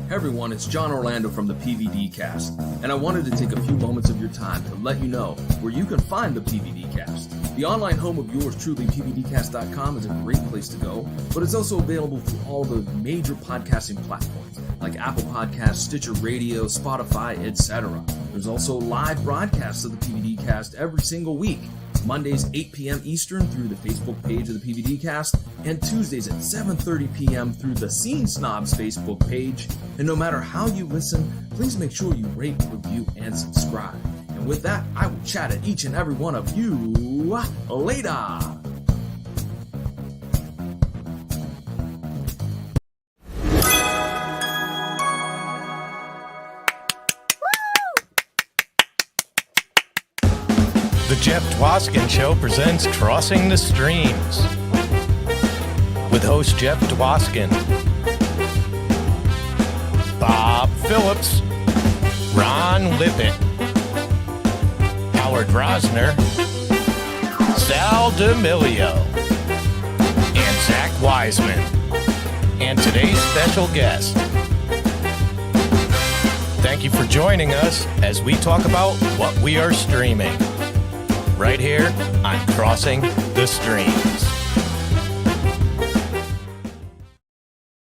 Hey everyone, it's John Orlando from the PVD Cast, and I wanted to take a few moments of your time to let you know where you can find the PVD Cast. The online home of yours truly, PVDcast.com, is a great place to go, but it's also available through all the major podcasting platforms like Apple Podcasts, Stitcher Radio, Spotify, etc. There's also live broadcasts of the PVD Cast every single week. Mondays 8 p.m. Eastern through the Facebook page of the PVD Cast, and Tuesdays at 7:30 p.m. through the Scene Snobs Facebook page. And no matter how you listen, please make sure you rate, review, and subscribe. And with that, I will chat at each and every one of you later. The Jeff Dwoskin Show presents Crossing the Streams with host Jeff Dwoskin, Bob Phillips, Ron Lippett, Howard Rosner, Sal D'Amelio, and Zach Wiseman, and today's special guest. Thank you for joining us as we talk about what we are streaming. Right here on Crossing the Streams.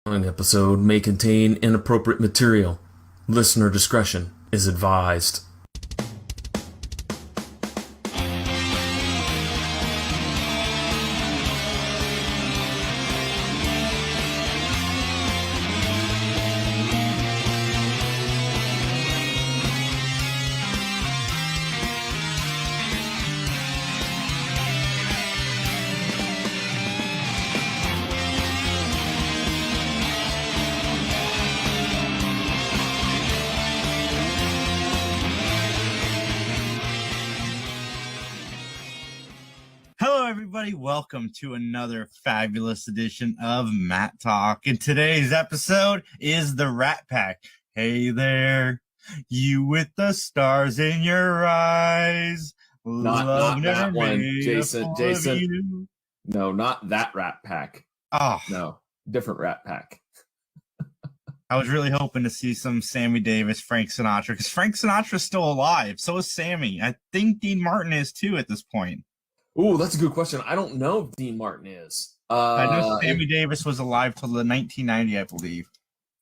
An episode may contain inappropriate material. Listener discretion is advised. Welcome to another fabulous edition of MatTalk. And today's episode is the Rat Pack. Hey there, you with the stars in your eyes. Not that one, Jason. No, not that Rat Pack. Oh, no, different Rat Pack. I was really hoping to see some Sammy Davis, Frank Sinatra, because Frank Sinatra's still alive. So is Sammy. I think Dean Martin is too at this point. Ooh, that's a good question. I don't know if Dean Martin is. I know Sammy Davis was alive till the 1990, I believe.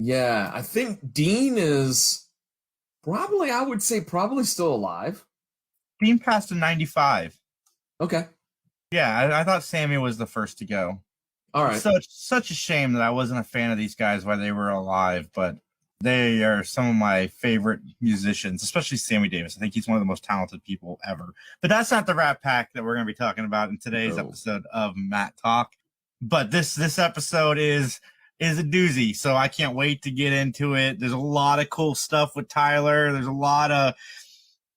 Yeah, I think Dean is probably still alive. Dean passed in 95. Okay. Yeah, I thought Sammy was the first to go. All right. Such a shame that I wasn't a fan of these guys while they were alive, but they are some of my favorite musicians, especially Sammy Davis. I think he's one of the most talented people ever. But that's not the Rat Pack that we're going to be talking about in today's episode of MatTalk. But this episode is a doozy, so I can't wait to get into it. There's a lot of cool stuff with Tyler. There's a lot of...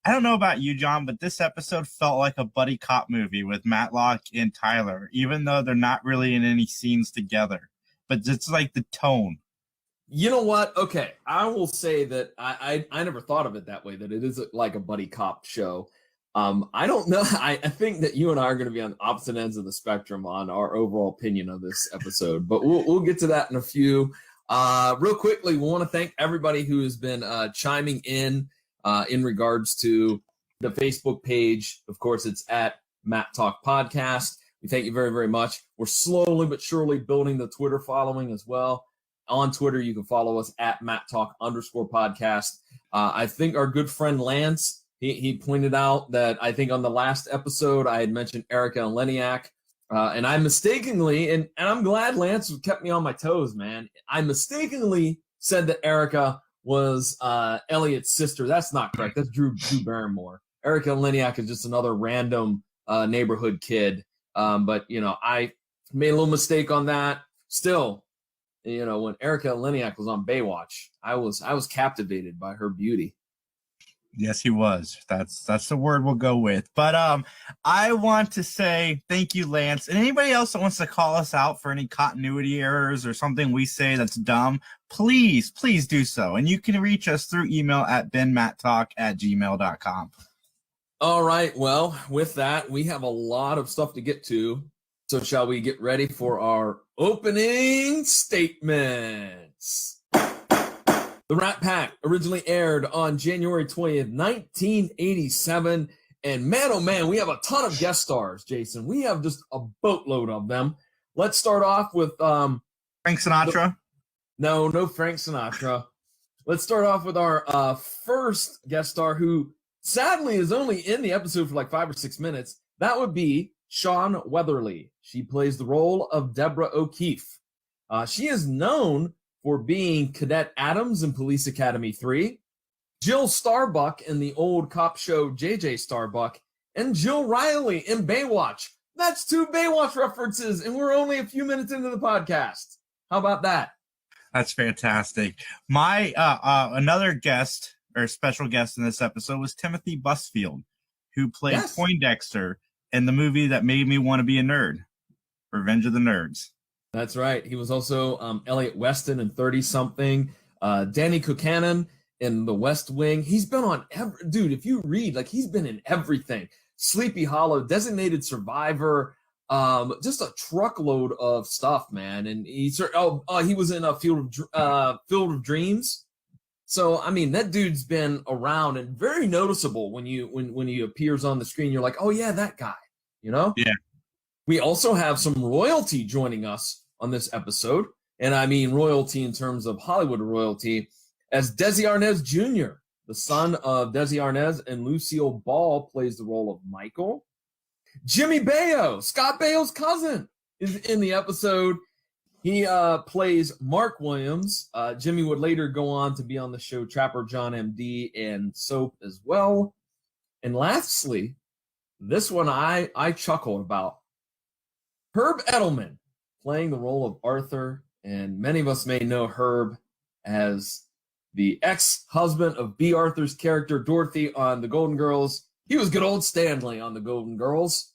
I don't know about you, John, but this episode felt like a buddy cop movie with Matlock and Tyler, even though they're not really in any scenes together. But it's like the tone. You know what? Okay, I will say that I never thought of it that way, that it is like a buddy cop show. I don't know. I think that you and I are going to be on opposite ends of the spectrum on our overall opinion of this episode, but we'll get to that in a few. Real quickly, we want to thank everybody who has been chiming in regards to the Facebook page. Of course, it's at MatTalk Podcast. We thank you very, very much. We're slowly but surely building the Twitter following as well. On Twitter, you can follow us at MatTalk_podcast. I think our good friend Lance, he pointed out that I think on the last episode I had mentioned Erica and Leniak, and I mistakenly, and I'm glad Lance kept me on my toes, man. I mistakenly said that Erica was Elliot's sister. That's not correct. That's Drew Barrymore. Erica and Leniak is just another random neighborhood kid. But, I made a little mistake on that. Still, when Erica Leniak was on Baywatch, I was captivated by her beauty. Yes, he was. That's the word we'll go with. But I want to say thank you, Lance. And anybody else that wants to call us out for any continuity errors or something we say that's dumb, please do so. And you can reach us through email at benmattalk@gmail.com. All right. Well, with that, we have a lot of stuff to get to. So shall we get ready for our opening statements? The Rat Pack originally aired on January 20th, 1987. And man, oh man, we have a ton of guest stars, Jason. We have just a boatload of them. Let's start off with Frank Sinatra. No Frank Sinatra. Let's start off with our first guest star, who sadly is only in the episode for like 5 or 6 minutes. That would be Shawn Weatherly. She plays the role of Deborah O'Keefe. She is known for being Cadet Adams in Police Academy 3, Jill Starbuck in the old cop show JJ Starbuck, and Jill Riley in Baywatch. That's 2 Baywatch references, and we're only a few minutes into the podcast. How about that? That's fantastic. My another guest or special guest in this episode was Timothy Busfield, who played Poindexter in the movie that made me want to be a nerd, Revenge of the Nerds. That's right. He was also Elliot Weston in 30-something, Danny Buchanan in The West Wing. He's been on dude, if you read, like, he's been in everything. Sleepy Hollow, Designated Survivor, just a truckload of stuff, man. And he was in a Field of Dreams. So I mean, that dude's been around and very noticeable when he appears on the screen. You're like, oh yeah, that guy, you know? Yeah. We also have some royalty joining us on this episode, and I mean royalty in terms of Hollywood royalty, as Desi Arnaz Jr., the son of Desi Arnaz, and Lucille Ball plays the role of Michael. Jimmy Baio, Scott Baio's cousin, is in the episode. He plays Mark Williams. Jimmy would later go on to be on the show Trapper John MD and Soap as well. And lastly, this one I chuckled about. Herb Edelman playing the role of Arthur, and many of us may know Herb as the ex-husband of B. Arthur's character Dorothy on The Golden Girls. He was good old Stanley on The Golden Girls.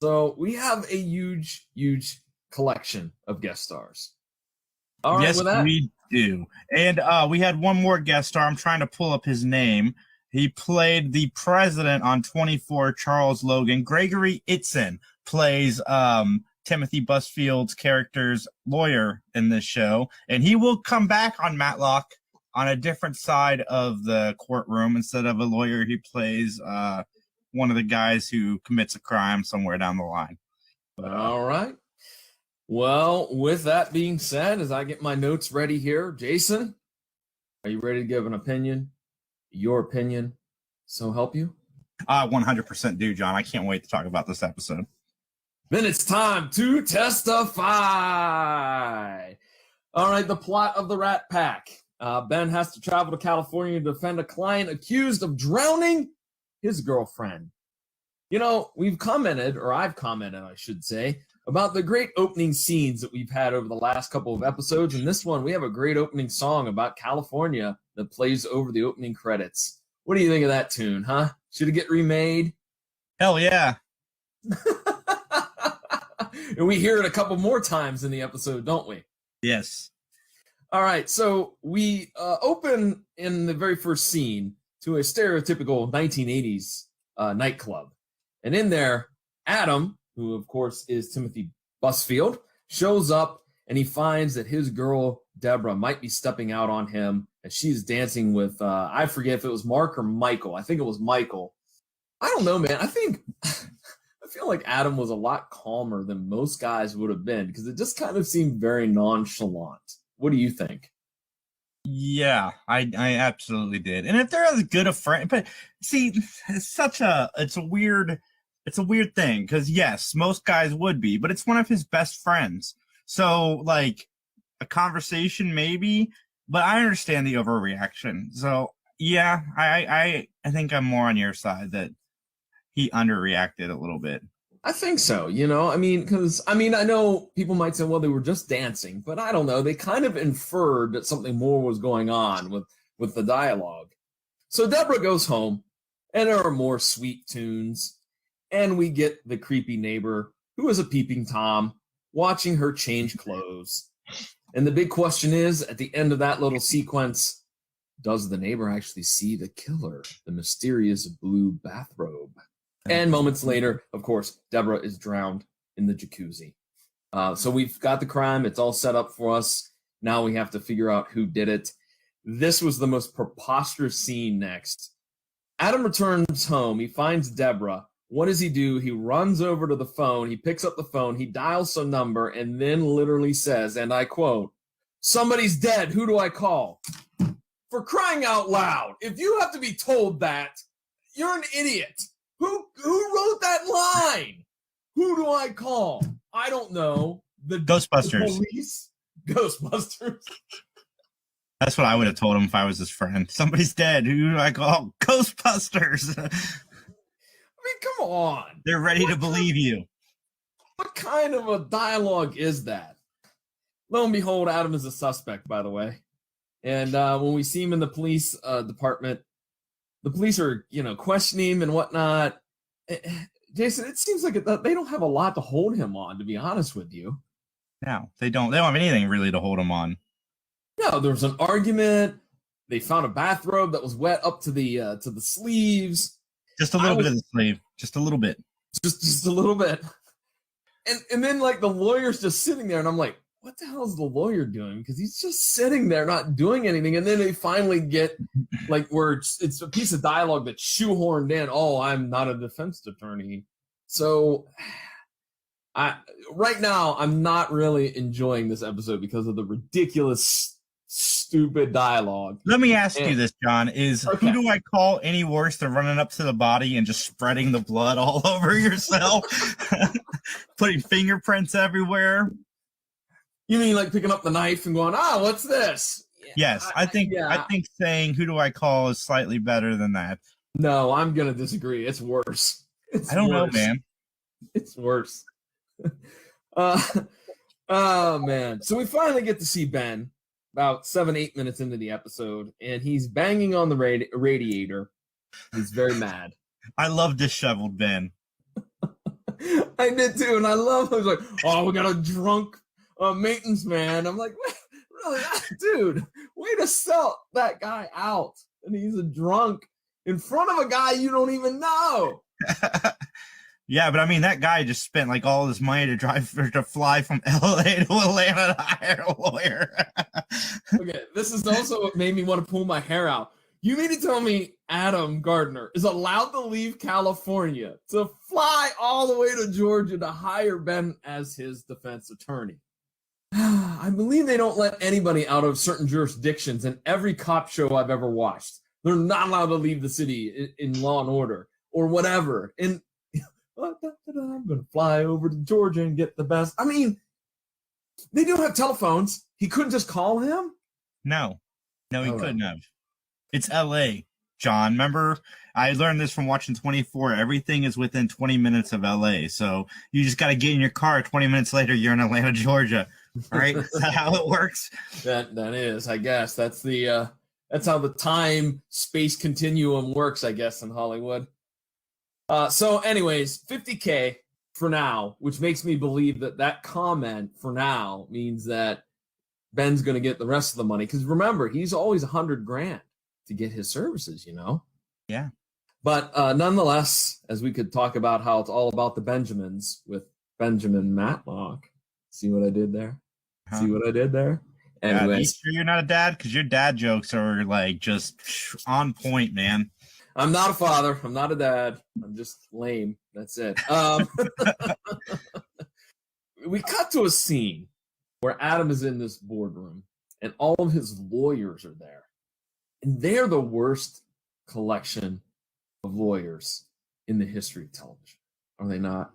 So we have a huge, huge collection of guest stars. All right, yes, with that, we do. And we had one more guest star. I'm trying to pull up his name. He played the president on 24, Charles Logan. Gregory Itzin plays Timothy Busfield's character's lawyer in this show, and he will come back on Matlock on a different side of the courtroom. Instead of a lawyer, he plays one of the guys who commits a crime somewhere down the line. But, all right. Well, with that being said, as I get my notes ready here, Jason, are you ready to give an opinion? Your opinion, so help you? 100% do, John. I can't wait to talk about this episode. Then it's time to testify. All right, the plot of the Rat Pack. Ben has to travel to California to defend a client accused of drowning his girlfriend. You know, I've commented, I should say, about the great opening scenes that we've had over the last couple of episodes. In this one, we have a great opening song about California that plays over the opening credits. What do you think of that tune, huh? Should it get remade? Hell yeah. And we hear it a couple more times in the episode, don't we? Yes. All right, so we open in the very first scene to a stereotypical 1980s nightclub. And in there, Adam, who of course is Timothy Busfield, shows up, and he finds that his girl, Deborah, might be stepping out on him as she's dancing with, I forget if it was Mark or Michael. I think it was Michael. I don't know, man. I feel like Adam was a lot calmer than most guys would have been, because it just kind of seemed very nonchalant. What do you think? Yeah, I absolutely did. And if they're as good a friend, but see, it's a weird thing, because yes, most guys would be, but it's one of his best friends. So like a conversation maybe, but I understand the overreaction. So yeah, I think I'm more on your side that he underreacted a little bit. I think so, you know, because I know people might say, well, they were just dancing, but I don't know. They kind of inferred that something more was going on with the dialogue. So Deborah goes home, and there are more sweet tunes, and we get the creepy neighbor, who is a peeping Tom, watching her change clothes. And the big question is, at the end of that little sequence, does the neighbor actually see the killer, the mysterious blue bathrobe? And moments later, of course, Deborah is drowned in the jacuzzi. So we've got the crime. It's all set up for us. Now we have to figure out who did it. This was the most preposterous scene next. Adam returns home. He finds Deborah. What does he do? He runs over to the phone. He picks up the phone. He dials some number and then literally says, and I quote, "Somebody's dead. Who do I call?" For crying out loud. If you have to be told that, you're an idiot. Who wrote that line? Who do I call? I don't know. The Ghostbusters. The police? Ghostbusters. That's what I would have told him if I was his friend. Somebody's dead. Who do I call? Ghostbusters. I mean, come on. They're ready to believe you. What kind of a dialogue is that? Lo and behold, Adam is a suspect, by the way. And when we see him in the police department, the police are, questioning him and whatnot. Jason, it seems like they don't have a lot to hold him on, to be honest with you. No, they don't. They don't have anything really to hold him on. No, there was an argument. They found a bathrobe that was wet up to the sleeves. Just a little bit of the sleeve. Just a little bit. Just a little bit. And then like the lawyer's just sitting there, and I'm like, what the hell is the lawyer doing? Because he's just sitting there not doing anything. And then they finally get like where it's a piece of dialogue that's shoehorned in. Oh, I'm not a defense attorney. So right now I'm not really enjoying this episode because of the ridiculous, stupid dialogue. Let me ask you this, John. Who do I call any worse than running up to the body and just spreading the blood all over yourself? Putting fingerprints everywhere? You mean like picking up the knife and going, what's this? Yes, I think saying who do I call is slightly better than that. No, I'm going to disagree. It's worse. I don't know, man. It's worse. Oh, man. So we finally get to see Ben about 7-8 minutes into the episode, and he's banging on the radiator. He's very mad. I love disheveled Ben. I did too, and I love. I was like, "Oh, we got a drunk maintenance man." I'm like, really, dude? Way to sell that guy out, and he's a drunk in front of a guy you don't even know. Yeah, but I mean, that guy just spent like all his money to fly from LA to Atlanta to hire a lawyer. Okay, this is also what made me want to pull my hair out. You mean to tell me Adam Gardner is allowed to leave California to fly all the way to Georgia to hire Ben as his defense attorney? I believe they don't let anybody out of certain jurisdictions in every cop show I've ever watched. They're not allowed to leave the city in Law and Order or whatever. And I'm going to fly over to Georgia and get the best. I mean, they don't have telephones. He couldn't just call him? No, he couldn't have. It's LA, John. Remember, I learned this from watching 24. Everything is within 20 minutes of LA. So you just got to get in your car. 20 minutes later, you're in Atlanta, Georgia. All right? Is that how it works? That is, I guess. That's how the time space continuum works, I guess, in Hollywood. So anyways, $50K for now, which makes me believe that comment for now means that Ben's going to get the rest of the money. Because remember, he's always $100,000 to get his services, Yeah. But nonetheless, as we could talk about how it's all about the Benjamins with Benjamin Matlock. See what I did there? Huh? See what I did there? Anyways. Anyway, you sure you're not a dad? Because your dad jokes are like just on point, man. I'm not a father. I'm not a dad. I'm just lame. That's it. We cut to a scene where Adam is in this boardroom and all of his lawyers are there. And they're the worst collection of lawyers in the history of television. Are they not?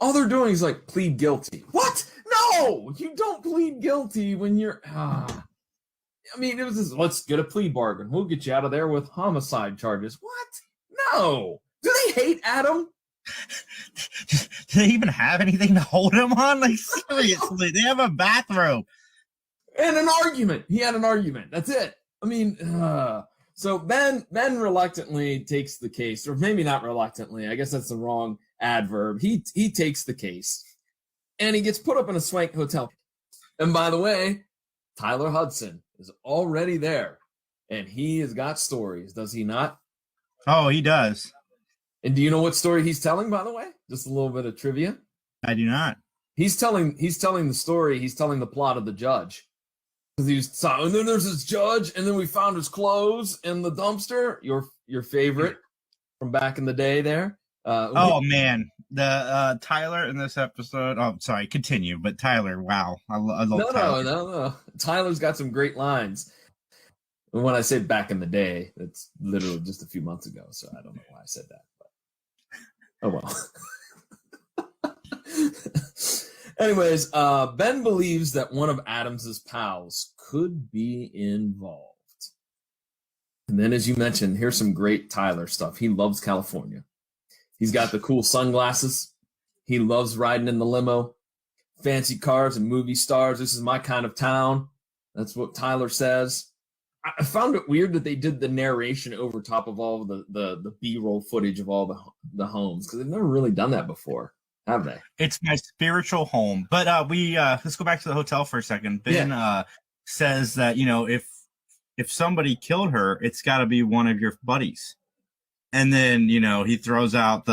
All they're doing is like plead guilty. What? No! You don't plead guilty when you're... I mean, it was just, let's get a plea bargain. We'll get you out of there with homicide charges. What? No. Do they hate Adam? Do they even have anything to hold him on? Like, seriously, they have a bathrobe. And an argument. He had an argument. That's it. I mean, so Ben reluctantly takes the case, or maybe not reluctantly. I guess that's the wrong adverb. He takes the case, and he gets put up in a swank hotel. And by the way, Tyler Hudson is already there, and he has got stories, does he not? Oh, he does. And do you know what story he's telling, by the way? Just a little bit of trivia. I do not. He's telling the story. He's telling the plot of The Judge. Because and then there's this judge, and then we found his clothes in the dumpster. Your favorite from back in the day there. Man, the Tyler in this episode. Oh, sorry, continue. But Tyler, wow, I love Tyler. No. Tyler's got some great lines. And when I say back in the day, it's literally just a few months ago. So I don't know why I said that. But oh well. Anyways, Ben believes that one of Adams's pals could be involved. And then, as you mentioned, here's some great Tyler stuff. He loves California. He's got the cool sunglasses. He loves riding in the limo, fancy cars and movie stars. This is my kind of town. That's what Tyler says. I found it weird that they did the narration over top of all the B-roll footage of all the homes, because they've never really done that before. Have they? It's my spiritual home. But let's go back to the hotel for a second. Ben says that, if somebody killed her, it's got to be one of your buddies. And then, he throws out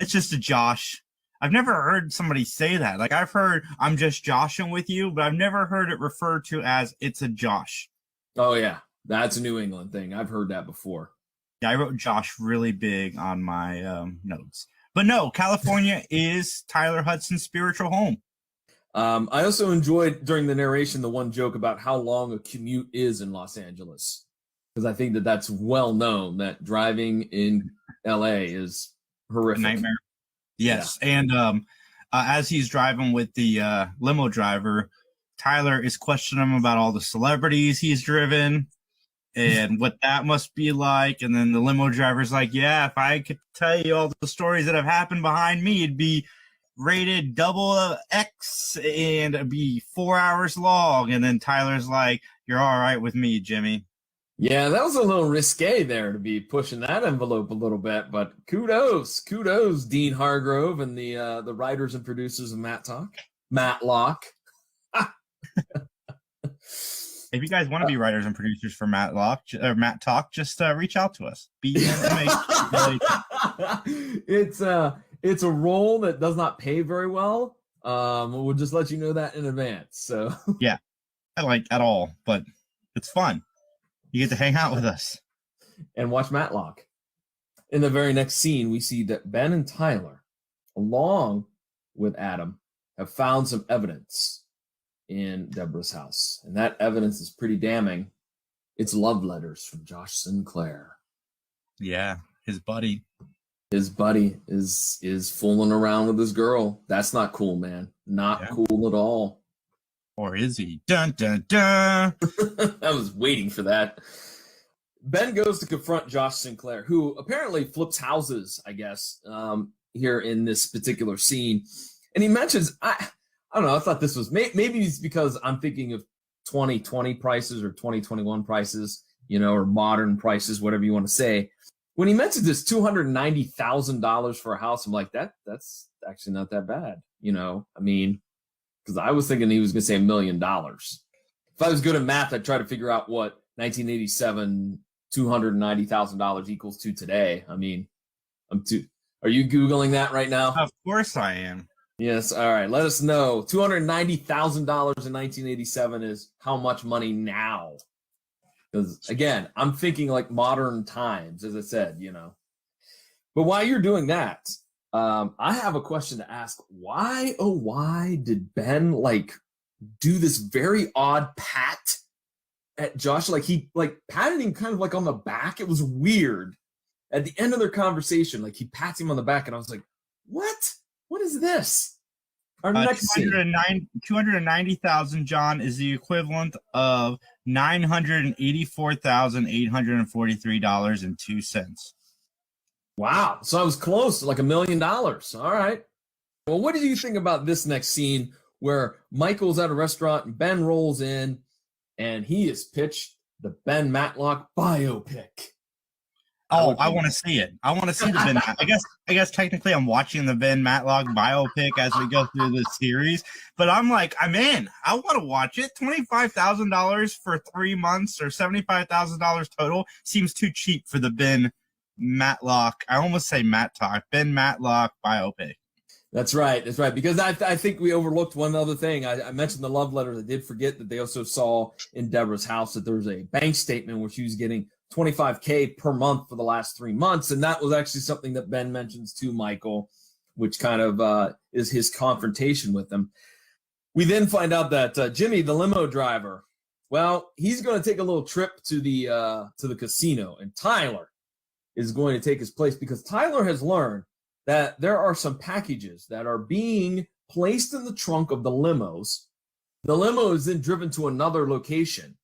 it's just a Josh. I've never heard somebody say that. Like, I've heard I'm just joshing with you, but I've never heard it referred to as it's a Josh. Oh, yeah. That's a New England thing. I've heard that before. Yeah, I wrote Josh really big on my notes. But no, California is Tyler Hudson's spiritual home. I also enjoyed during the narration the one joke about how long a commute is in Los Angeles, because I think that's well known that driving in LA is horrific. Nightmare. Yes, yeah. And as he's driving with the limo driver, Tyler is questioning him about all the celebrities he's driven and what that must be like. And then the limo driver's like, yeah, if I could tell you all the stories that have happened behind me, it'd be rated XX and it'd be 4 hours long. And then Tyler's like, you're all right with me, Jimmy. Yeah, that was a little risque there to be pushing that envelope a little bit, but kudos, Dean Hargrove and the writers and producers of Matlock. If you guys want to be writers and producers for Matlock or MatTalk, just reach out to us. It's a role that does not pay very well. We'll just let you know that in advance. So yeah, I like at all, but it's fun. You get to hang out with us and watch Matlock. In the very next scene, we see that Ben and Tyler, along with Adam, have found some evidence in Deborah's house. And that evidence is pretty damning. It's love letters from Josh Sinclair. Yeah, his buddy. His buddy is fooling around with his girl. That's not cool, man. Not cool at all. Or is he? Dun, dun, dun. I was waiting for that. Ben goes to confront Josh Sinclair, who apparently flips houses, I guess, here in this particular scene. And he mentions, I don't know, I thought this was, maybe it's because I'm thinking of 2020 prices or 2021 prices, or modern prices, whatever you want to say. When he mentioned this $290,000 for a house, I'm like, that's actually not that bad. Because I was thinking he was going to say $1 million. If I was good at math, I'd try to figure out what 1987 $290,000 equals to today. Are you Googling that right now? Of course I am. Yes. All right. Let us know. $290,000 in 1987 is how much money now? Because again, I'm thinking like modern times, as I said, But while you're doing that, I have a question to ask. Why did Ben do this very odd pat at Josh? He patted him kind of on the back. It was weird. At the end of their conversation, he pats him on the back, and I was like, what? What is this? Our next 290,000, John, is the equivalent of $984,843.02. Wow. So I was close, $1 million. All right. Well, what did you think about this next scene where Michael's at a restaurant and Ben rolls in and he is pitched the Ben Matlock biopic? Oh, I want to see it. I want to see the Ben. I guess technically I'm watching the Ben Matlock biopic as we go through the series, but I'm in. I want to watch it. $25,000 for 3 months or $75,000 total seems too cheap for the Ben Matlock. I almost say MatTalk. Ben Matlock biopic. That's right. That's right. Because I think we overlooked one other thing. I mentioned the love letters. I did forget that they also saw in Deborah's house that there was a bank statement where she was getting $25K per month for the last 3 months. And that was actually something that Ben mentions to Michael, which kind of is his confrontation with him. We then find out that Jimmy, the limo driver, well, he's going to take a little trip to the casino, and Tyler is going to take his place because Tyler has learned that there are some packages that are being placed in the trunk of the limos. The limo is then driven to another location.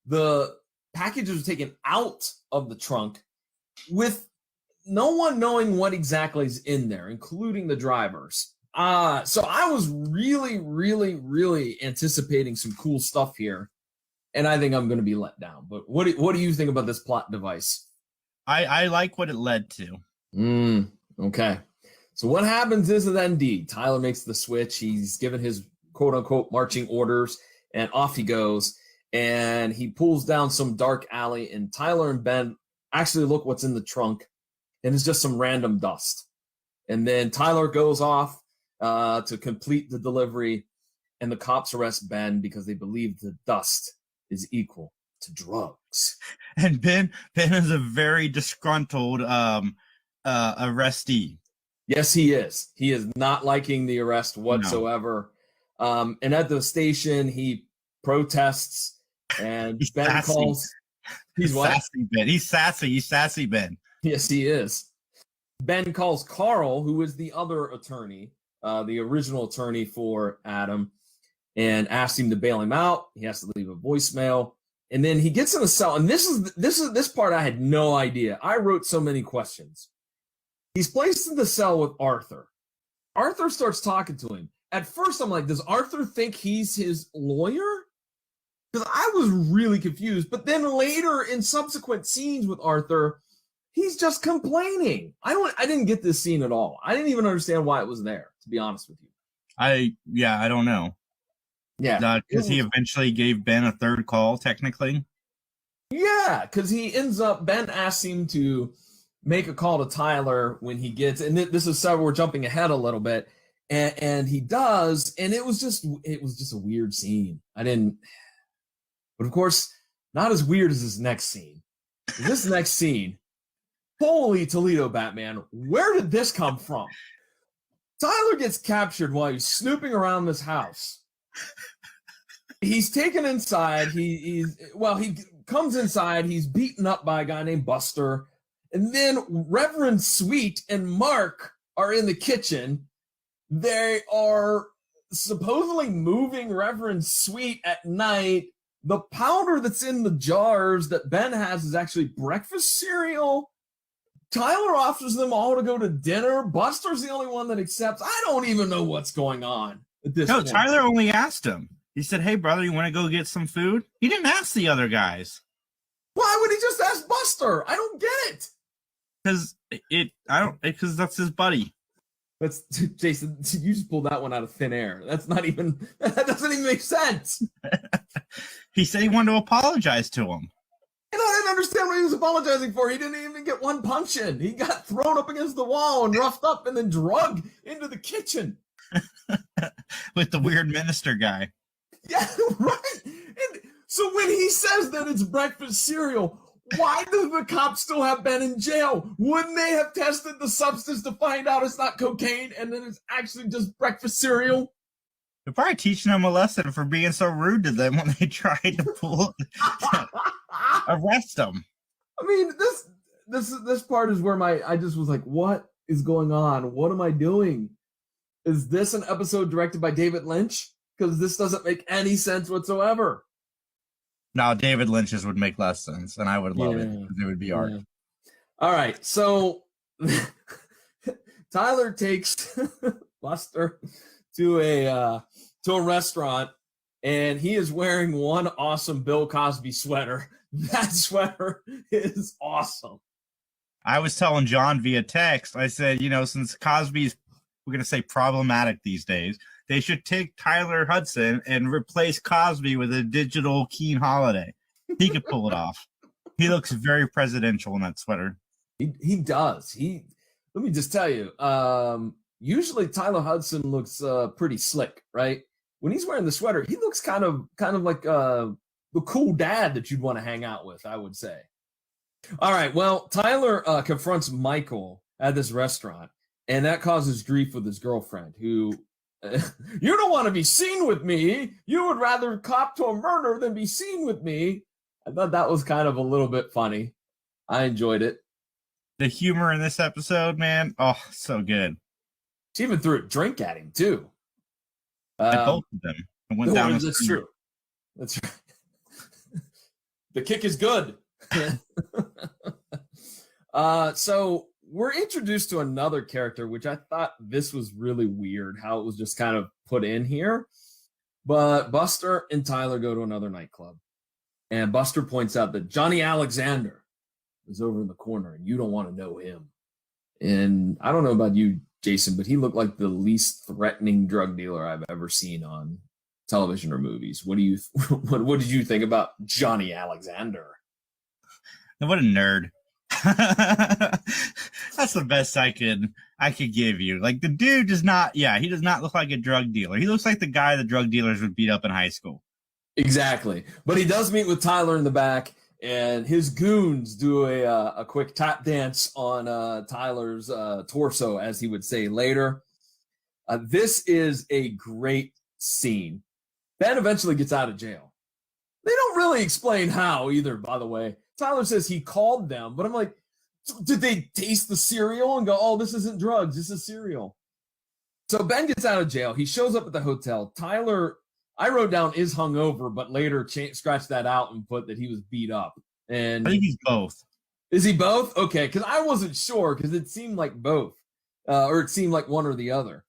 The packages are taken out of the trunk with no one knowing what exactly is in there, including the drivers. So I was really, really, really anticipating some cool stuff here, and I think I'm going to be let down. But what do you think about this plot device? I like what it led to. Okay. So what happens is that indeed Tyler makes the switch. He's given his quote unquote marching orders, and off he goes. And he pulls down some dark alley, and Tyler and Ben actually look what's in the trunk, and it's just some random dust. And then Tyler goes off to complete the delivery, and the cops arrest Ben because they believe the dust is equal to drugs. And Ben is a very disgruntled arrestee. Yes, he is. He is not liking the arrest whatsoever. No. And at the station, he protests, and he's Ben sassy. calls. He's what? Sassy Ben. He's sassy. He's sassy Ben. Yes, he is. Ben calls Carl, who is the other attorney, the original attorney for Adam, and asks him to bail him out. He has to leave a voicemail, and then he gets in a cell. And this part I had no idea. I wrote so many questions. He's placed in the cell with Arthur. Arthur starts talking to him. At first, I'm like, does Arthur think he's his lawyer? Because I was really confused. But then later in subsequent scenes with Arthur, he's just complaining. I didn't get this scene at all. I didn't even understand why it was there, to be honest with you. I don't know. Yeah. Because he eventually gave Ben a third call, technically. Yeah, because Ben asks him to make a call to Tyler when he gets, and this is so we're jumping ahead a little bit, and he does, and it was just a weird scene. But of course, not as weird as this next scene. This next scene, holy Toledo Batman, where did this come from? Tyler gets captured while he's snooping around this house. He's taken inside. He comes inside. He's beaten up by a guy named Buster. And then Reverend Sweet and Mark are in the kitchen. They are supposedly moving Reverend Sweet at night. The powder that's in the jars that Ben has is actually breakfast cereal. Tyler offers them all to go to dinner. Buster's the only one that accepts. I don't even know what's going on at this point. Tyler only asked him. He said, "Hey, brother, you want to go get some food?" He didn't ask the other guys. Why would he just ask Buster? I don't get it. Because that's his buddy. That's Jason. You just pulled that one out of thin air. That doesn't even make sense. He said he wanted to apologize to him. And I didn't understand what he was apologizing for. He didn't even get one punch in. He got thrown up against the wall and roughed up and then drugged into the kitchen. With the weird minister guy. Yeah, right. And so when he says that it's breakfast cereal, why do the cops still have Ben in jail? Wouldn't they have tested the substance to find out it's not cocaine and then it's actually just breakfast cereal? They're probably teaching him a lesson for being so rude to them when they tried to arrest him. I mean, this part is where I just was like, what is going on? What am I doing? Is this an episode directed by David Lynch? Because this doesn't make any sense whatsoever. No, David Lynch's would make less sense, and I would love it because it would be art. All right, so Tyler takes Buster to a restaurant, and he is wearing one awesome Bill Cosby sweater. That sweater is awesome. I was telling John via text, I said, since Cosby's, we're going to say problematic these days, they should take Tyler Hudson and replace Cosby with a digital Keen Holiday. He could pull it off. He looks very presidential in that sweater. He does. Let me just tell you, usually Tyler Hudson looks pretty slick, right? When he's wearing the sweater, he looks kind of like the cool dad that you'd want to hang out with, I would say. All right, well, Tyler confronts Michael at this restaurant, and that causes grief with his girlfriend, who, you don't want to be seen with me. You would rather cop to a murder than be seen with me. I thought that was kind of a little bit funny. I enjoyed it. The humor in this episode, man, oh, so good. She even threw a drink at him, too. At both of them. It went down. That's true. That's right. The kick is good. So we're introduced to another character, which I thought this was really weird, how it was just kind of put in here. But Buster and Tyler go to another nightclub. And Buster points out that Johnny Alexander is over in the corner, and you don't want to know him. And I don't know about you, Jason, but he looked like the least threatening drug dealer I've ever seen on television or movies. What did you think about Johnny Alexander? What a nerd. That's the best I could give you. Like, the dude does not look like a drug dealer. He looks like the guy the drug dealers would beat up in high school. Exactly. But he does meet with Tyler in the back, and his goons do a quick tap dance on Tyler's torso, as he would say later. This is a great scene. Ben eventually gets out of jail. They don't really explain how either, by the way. Tyler says he called them, but I'm like, did they taste the cereal and go, oh, this isn't drugs, this is cereal? So Ben gets out of jail. He shows up at the hotel. Tyler, I wrote down, is hungover, but later scratched that out and put that he was beat up. And I think he's both. Is he both? Okay, because I wasn't sure, because it seemed like both, or it seemed like one or the other.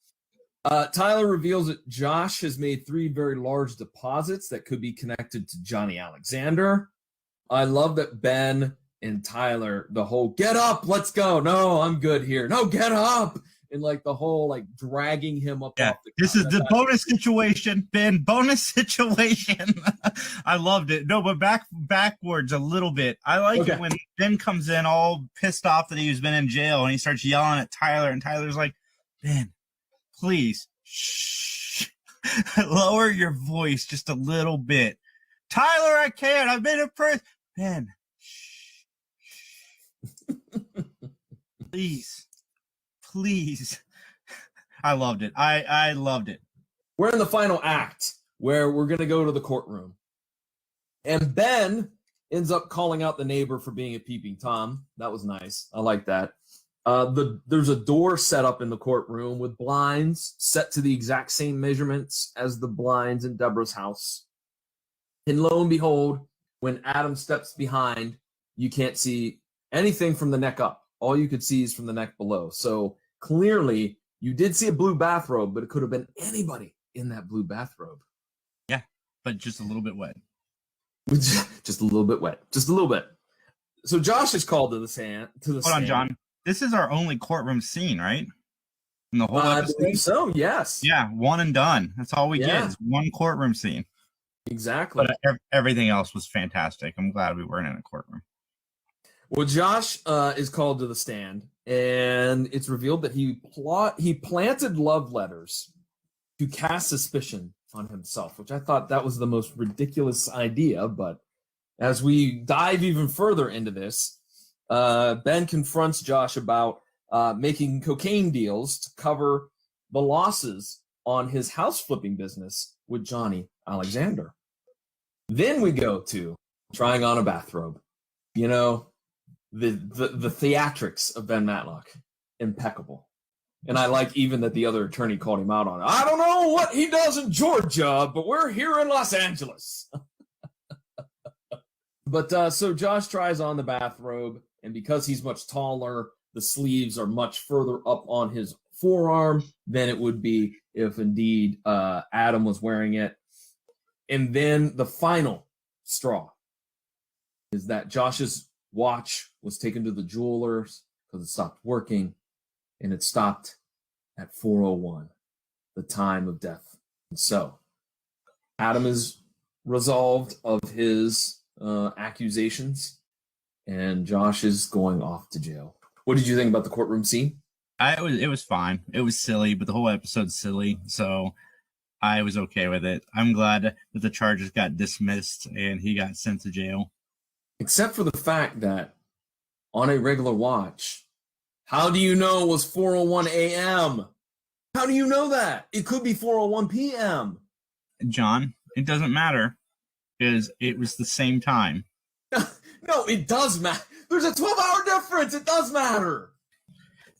Tyler reveals that Josh has made 3 very large deposits that could be connected to Johnny Alexander. I love that Ben and Tyler, the whole get up, let's go. No, I'm good here. No, get up. And like the whole like dragging him up. Yeah, off the this is the bonus situation, Ben. Bonus situation. I loved it. No, but backwards a little bit. I like it when Ben comes in all pissed off that he's been in jail and he starts yelling at Tyler, and Tyler's like, Ben, please, shh. Lower your voice just a little bit. Tyler, I can't. I've been in prison. Ben, shh. Please. I loved it. I loved it. We're in the final act where we're going to go to the courtroom. And Ben ends up calling out the neighbor for being a peeping Tom. That was nice. I like that. There's a door set up in the courtroom with blinds set to the exact same measurements as the blinds in Deborah's house. And lo and behold, when Adam steps behind, you can't see anything from the neck up. All you could see is from the neck below. So clearly, you did see a blue bathrobe, but it could have been anybody in that blue bathrobe. Yeah, but just a little bit wet. Just a little bit wet. Just a little bit. So Josh is called to the stand. Hold on, John. This is our only courtroom scene, right? In the whole episode? I believe so, yes. Yeah, one and done. That's all we get is one courtroom scene. Exactly. But everything else was fantastic. I'm glad we weren't in a courtroom. Well, Josh is called to the stand, and it's revealed that he planted love letters to cast suspicion on himself, which I thought that was the most ridiculous idea. But as we dive even further into this, Ben confronts Josh about making cocaine deals to cover the losses on his house flipping business with Johnny Alexander. Then we go to trying on a bathrobe. You know, the theatrics of Ben Matlock, impeccable. And I like even that the other attorney called him out on it. I don't know what he does in Georgia, but we're here in Los Angeles. But so Josh tries on the bathrobe, and because he's much taller, the sleeves are much further up on his forearm than it would be if indeed Adam was wearing it. And then the final straw is that Josh's watch was taken to the jeweler's because it stopped working, and it stopped at 4:01, the time of death. And so Adam is resolved of his accusations, and Josh is going off to jail. What did you think about the courtroom scene? It was fine. It was silly, but the whole episode's silly, so I was okay with it. I'm glad that the charges got dismissed and he got sent to jail. Except for the fact that on a regular watch, how do you know it was 4:01 a.m.? How do you know that? It could be 4:01 p.m. John, it doesn't matter because it was the same time. No, it does matter. There's a 12-hour difference. It does matter.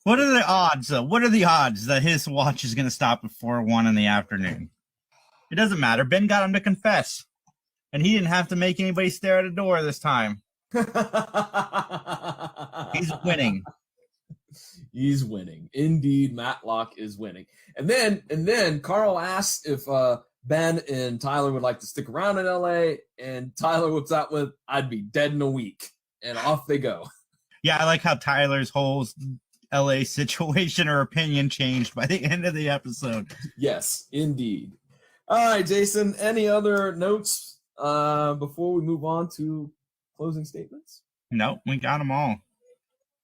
What are the odds, though? What are the odds that his watch is going to stop at 4:01 in the afternoon? It doesn't matter. Ben got him to confess, and he didn't have to make anybody stare at a door this time. He's winning. He's winning. Indeed, Matlock is winning. And then Carl asks if Ben and Tyler would like to stick around in LA, and Tyler whips out with, "I'd be dead in a week." And off they go. Yeah, I like how Tyler's whole LA situation or opinion changed by the end of the episode. Yes, indeed. All right, Jason, any other notes before we move on to closing statements? Nope, we got them all.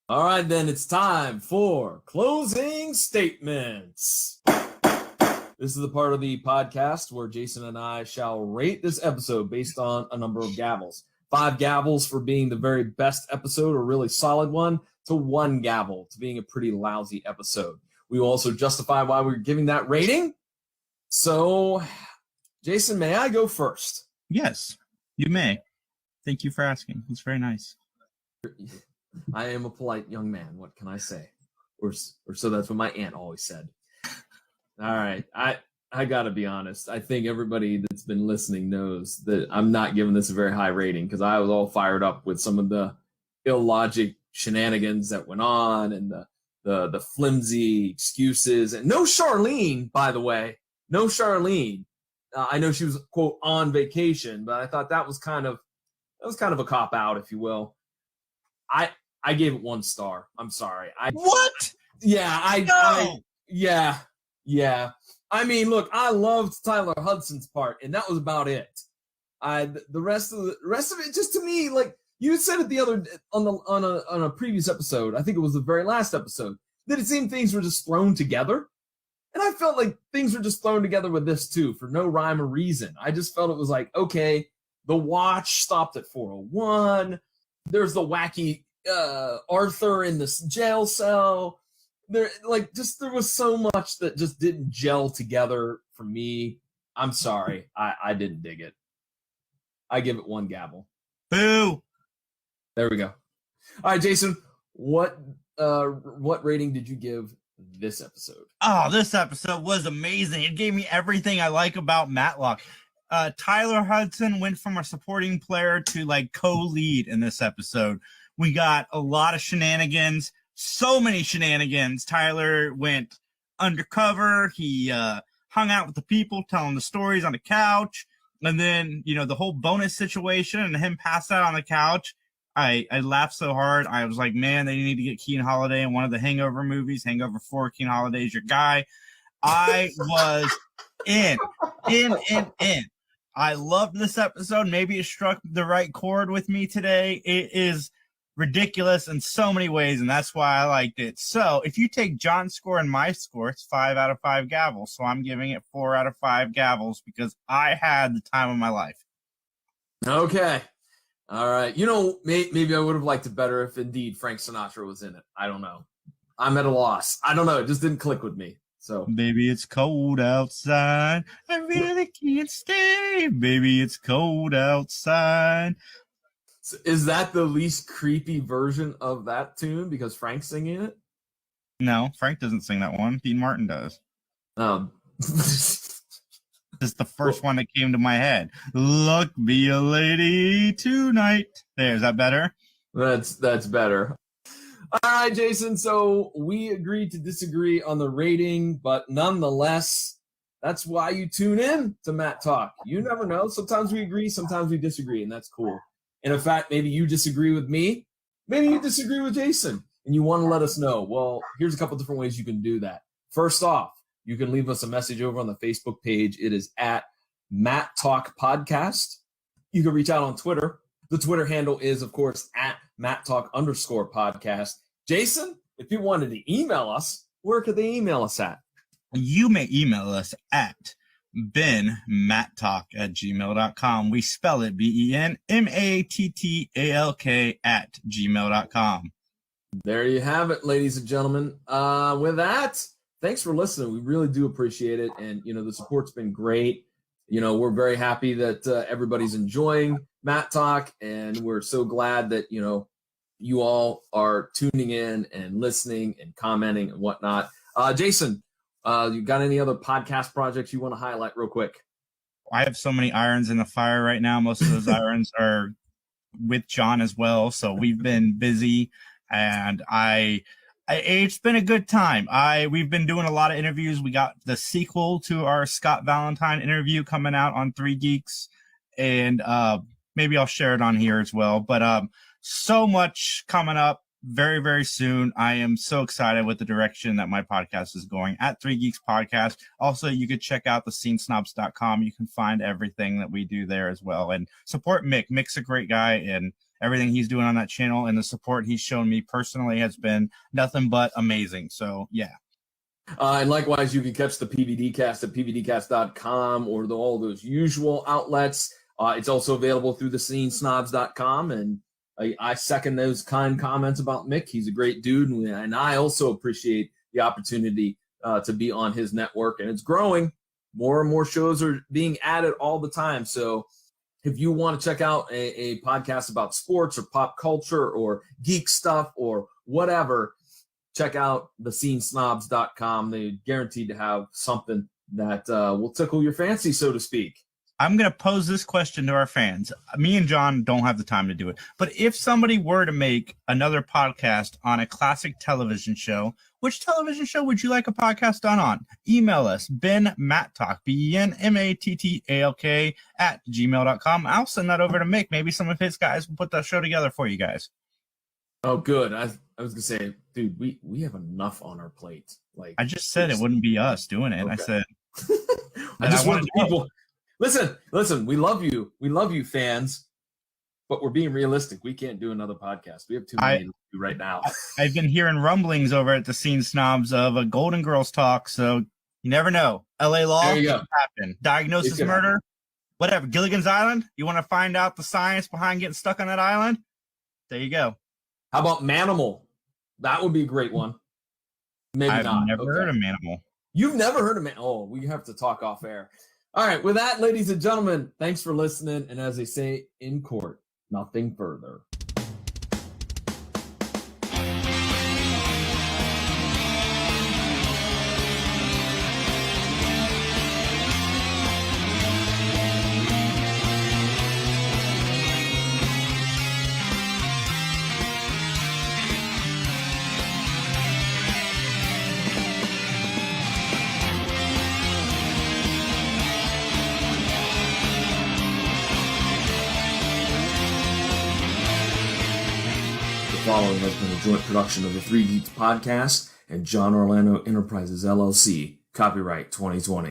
All right, then it's time for closing statements. This is the part of the podcast where Jason and I shall rate this episode based on a number of gavels. 5 gavels for being the very best episode, or really solid one, to 1 gavel to being a pretty lousy episode. We will also justify why we're giving that rating. So, Jason, may I go first? Yes, you may. Thank you for asking. It's very nice. I am a polite young man. What can I say? Or so that's what my aunt always said. All right. I got to be honest. I think everybody that's been listening knows that I'm not giving this a very high rating because I was all fired up with some of the illogic shenanigans that went on and the flimsy excuses. And no Charlene, by the way. No Charlene. I know she was, quote, on vacation, but I thought that was kind of a cop out, if you will. I gave it 1 star. I'm sorry. What? Yeah, yeah. I mean, look, I loved Tyler Hudson's part, and that was about it. The rest of it, just to me, like you said it the other on a previous episode. I think it was the very last episode that it seemed things were just thrown together, and I felt like things were just thrown together with this too for no rhyme or reason. I just felt it was like, okay, the watch stopped at 4:01. There's the wacky Arthur in this jail cell. There was so much that just didn't gel together for me. I'm sorry. I didn't dig it. I give it 1 gavel. Boo. There we go. All right, Jason, what rating did you give this episode? Oh, this episode was amazing. It gave me everything I like about Matlock. Tyler Hudson went from a supporting player to like co-lead in this episode. We got a lot of shenanigans. So many shenanigans. Tyler went undercover. He hung out with the people, telling the stories on the couch. And then, the whole bonus situation and him pass out on the couch. I laughed so hard. I was like, man, they need to get Keen Holiday in one of the Hangover movies. Hangover 4, Keen Holiday's your guy. I was in. I loved this episode. Maybe it struck the right chord with me today. It is ridiculous in so many ways, and that's why I liked it. So if you take John's score and my score, it's 5 out of 5 gavels. So I'm giving it 4 out of 5 gavels because I had the time of my life. Okay. All right. Maybe I would have liked it better if indeed Frank Sinatra was in it. I don't know. I'm at a loss. I don't know. It just didn't click with me. So baby, it's cold outside. I really can't stay. Baby, it's cold outside. Is that the least creepy version of that tune because Frank's singing it? No, Frank doesn't sing that one. Dean Martin does. This is the first one that came to my head. Look, be a lady tonight. There, is that better? That's better. All right, Jason. So we agreed to disagree on the rating, but nonetheless, that's why you tune in to MatTalk. You never know. Sometimes we agree, sometimes we disagree, and that's cool. And in fact, maybe you disagree with me. Maybe you disagree with Jason, and you want to let us know. Well, here's a couple different ways you can do that. First off, you can leave us a message over on the Facebook page. It is at MatTalk Podcast. You can reach out on Twitter. The Twitter handle is, of course, at MatTalk_podcast. Jason, if you wanted to email us, where could they email us at? You may email us at benmattalk@gmail.com. We spell it benmattalk@gmail.com. There you have it, ladies and gentlemen. With that, thanks for listening. We really do appreciate it. And, the support's been great. We're very happy that everybody's enjoying Matt Talk. And we're so glad that, you all are tuning in and listening and commenting and whatnot. Jason, you got any other podcast projects you want to highlight real quick? I have so many irons in the fire right now. Most of those irons are with John as well. So we've been busy, and it's been a good time. We've been doing a lot of interviews. We got the sequel to our Scott Valentine interview coming out on 3 Geeks, and maybe I'll share it on here as well. But so much coming up very, very soon. I am so excited with the direction that my podcast is going at 3 Geeks Podcast. Also, you could check out the scenesnobs.com. You can find everything that we do there as well. And support Mick. Mick's a great guy, and everything he's doing on that channel and the support he's shown me personally has been nothing but amazing. So, yeah. And likewise, you can catch the PVDcast at pvdcast.com or all those usual outlets. It's also available through the scenesnobs.com, and I second those kind comments about Mick. He's a great dude, and I also appreciate the opportunity to be on his network, and it's growing. More and more shows are being added all the time. So if you want to check out a podcast about sports or pop culture or geek stuff or whatever, check out the scenesnobs.com. They're guaranteed to have something that will tickle your fancy, so to speak. I'm going to pose this question to our fans. Me and John don't have the time to do it. But if somebody were to make another podcast on a classic television show, which television show would you like a podcast done on? Email us, benmattalk, benmattalk @gmail.com. I'll send that over to Mick. Maybe some of his guys will put that show together for you guys. Oh, good. I was going to say, dude, we have enough on our plate. Like, I just said it wouldn't be us doing it. Okay. I said, I just want people... Listen, we love you. We love you, fans, but we're being realistic. We can't do another podcast. We have too many to do right now. I've been hearing rumblings over at the Scene Snobs of a Golden Girls talk, so you never know. LA Law, there you go. Happen. Diagnosis murder, whatever. Gilligan's Island, you want to find out the science behind getting stuck on that island? There you go. How about Manimal? That would be a great one. Maybe I've not. never heard of Manimal. You've never heard of Manimal? Oh, we have to talk off air. All right, with that, ladies and gentlemen, thanks for listening. And as they say in court, nothing further. The following has been a joint production of the 3 Geeks Podcast and John Orlando Enterprises, LLC. Copyright 2020.